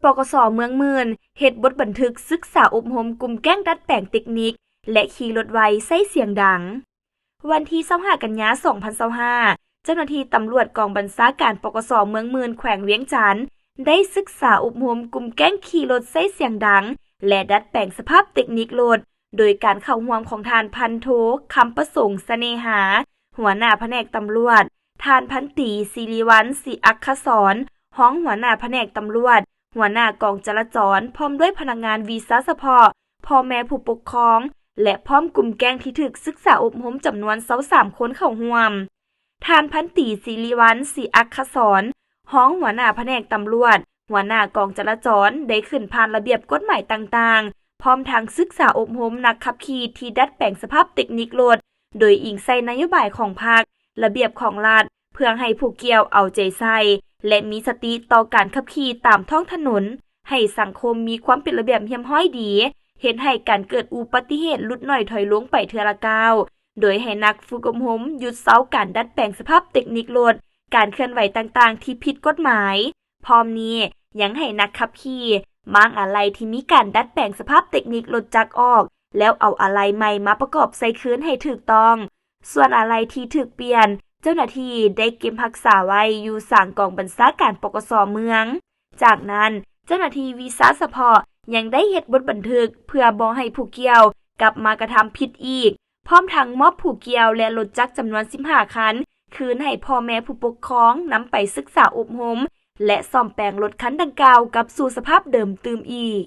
ปกส.เมืองมื่นเฮ็ดบทบันทึกศึกษาอบรมกลุ่มแก๊งดัดแปลงเทคนิคและขี่รถไวใส่เสียงดังวันที่25กันยายน2025เจ้าหน้าที่ตำรวจกองบัญชาการปกส.เมืองมื่นแขวงเวียงจันทน์ได้ศึกษาอบรมกลุ่มแก๊งขี่รถใส่เสียงดังและดัดแปลงสภาพเทคนิครถโดยการเข้าร่วมของทานพันโทคำประสงค์เสน่หาหัวหน้าแผนกตำรวจทานพันตรีศิริวัลย์ศรีอักขสรห้องหัวหน้าแผนกตำรวจหัวหน้ากองจราจรพร้อมด้วยพนักงานวีซ่าเฉพาะพ่อแม่ผู้ปกครองและพร้อมกลุ่มแก๊งที่ถูกศึกษาอบรมจำนวน23คนเข้าร่วมทานพันตรีศิริวัลย์ศรีอักขสรห้องหัวหน้าแผนกตำรวจหัวหน้ากองจราจรได้ขึ้นผ่านระเบียบกฎหมายต่างๆพร้อมทางศึกษาอบรมนักขับขี่ที่ดัดแปลงสภาพเทคนิครถโดยอิงใส่นโยบายของพรรคระเบียบของรัฐเพื่อให้ผู้เกี่ยวเอาใจใส่และมีสติต่อการขับขี่ตามท้องถนนให้สังคมมีความเป็นระเบียบเรียบร้อยดีเฮ็ดให้การเกิดอุบัติเหตุลดน้อยถอยลงไปเทื่อละก้าวโดยให้นักฝึกอบรมหยุดเซาการดัดแปลงสภาพเทคนิครถการเคลื่อนไหวต่างๆที่ผิดกฎหมายพร้อมนี้ยังให้นักขับขี่มางอะไหล่ที่มีการดัดแปลงสภาพเทคนิครถจักรออกแล้วเอาอะไหล่ใหม่มาประกอบใส่คืนให้ถูกต้องส่วนอะไหล่ที่ถูกเปลี่ยนเจ้าหน้าที่ได้เก็บรักษาไว้อยู่สางกองบัญชาการปกส.เมืองจากนั้นเจ้าหน้าที่วีซ่าเฉพาะยังได้เฮ็ดบทบันทึกเพื่อบ่ให้ผู้เกี่ยวกลับมากระทำผิดอีกพร้อมทั้งมอบผู้เกี่ยวและรถจักรจำนวน15คันคืนให้พ่อแม่ผู้ปกครองนำไปศึกษาอบรมและซ่อมแปลงรถคันดังกล่าวกลับสู่สภาพเดิมตื่มอีก